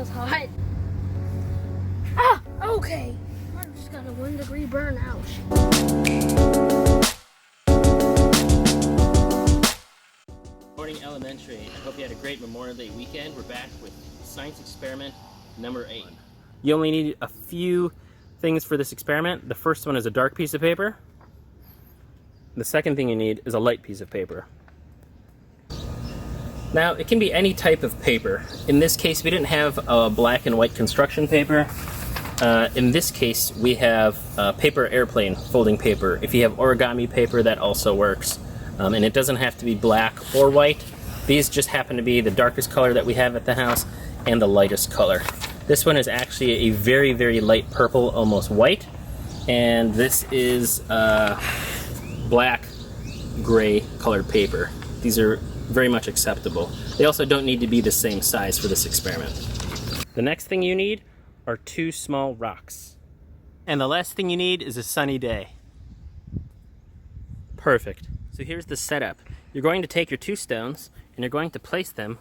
feels hot. Ah, okay. I just got a 1-degree burn. Ouch. Morning Elementary. I hope you had a great Memorial Day weekend. We're back with science experiment number 8. You only need a few things for this experiment. The first one is a dark piece of paper. The second thing you need is a light piece of paper. Now, it can be any type of paper. In this case, we didn't have a black and white construction paper. In this case, we have paper airplane folding paper. If you have origami paper, that also works. And it doesn't have to be black or white. These just happen to be the darkest color that we have at the house and the lightest color. This one is actually a very, very light purple, almost white. And this is black, gray colored paper. These are very much acceptable. They also don't need to be the same size for this experiment. The next thing you need are 2 small rocks. And the last thing you need is a sunny day. Perfect. So here's the setup. You're going to take your 2 stones and you're going to place them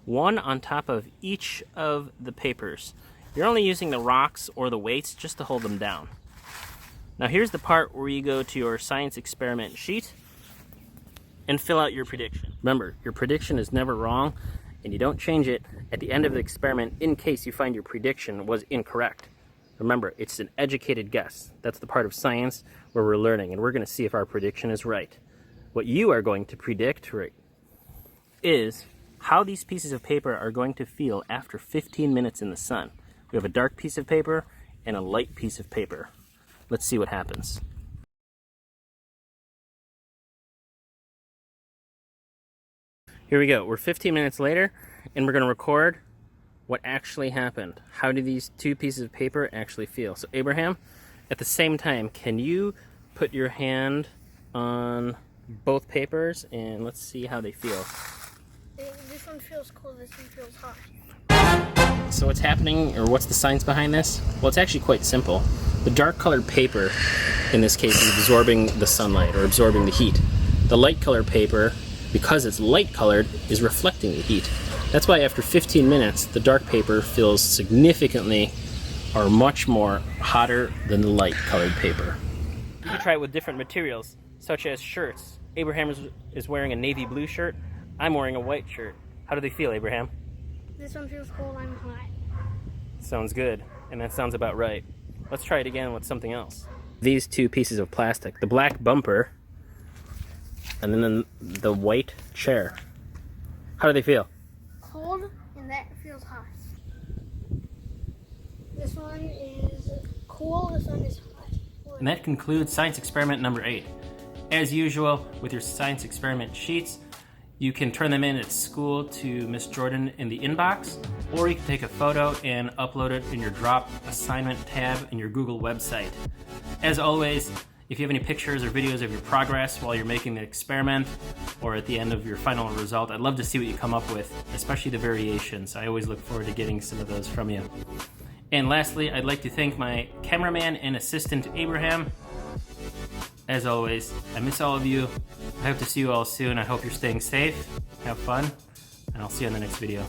one on top of each of the papers. You're only using the rocks or the weights just to hold them down. Now here's the part where you go to your science experiment sheet and fill out your prediction. Remember, your prediction is never wrong, and you don't change it at the end of the experiment in case you find your prediction was incorrect. Remember, it's an educated guess. That's the part of science where we're learning, and we're going to see if our prediction is right. What you are going to predict is how these pieces of paper are going to feel after 15 minutes in the sun. We have a dark piece of paper and a light piece of paper. Let's see what happens. Here we go. We're 15 minutes later, and we're going to record what actually happened. How do these 2 pieces of paper actually feel? So Abraham, at the same time, can you put your hand on both papers and let's see how they feel. This one feels cool, this one feels hot. So what's happening, or what's the science behind this? Well, it's actually quite simple. The dark colored paper, in this case, is absorbing the sunlight or absorbing the heat. The light colored paper, because it's light colored, is reflecting the heat. That's why after 15 minutes, the dark paper feels significantly or much more hotter than the light colored paper. You can try it with different materials, such as shirts. Abraham is wearing a navy blue shirt. I'm wearing a white shirt. How do they feel, Abraham? This one feels cold, I'm hot. Sounds good, and that sounds about right. Let's try it again with something else. These 2 pieces of plastic, the black bumper and then the white chair. How do they feel? Cold, and that feels hot. This one is cool, this one is hot. And that concludes science experiment number 8. As usual, with your science experiment sheets, you can turn them in at school to Miss Jordan in the inbox, or you can take a photo and upload it in your Drop assignment tab in your Google website. As always, if you have any pictures or videos of your progress while you're making the experiment or at the end of your final result, I'd love to see what you come up with, especially the variations. I always look forward to getting some of those from you. And lastly, I'd like to thank my cameraman and assistant, Abraham. As always, I miss all of you. I hope to see you all soon. I hope you're staying safe, have fun, and I'll see you on the next video.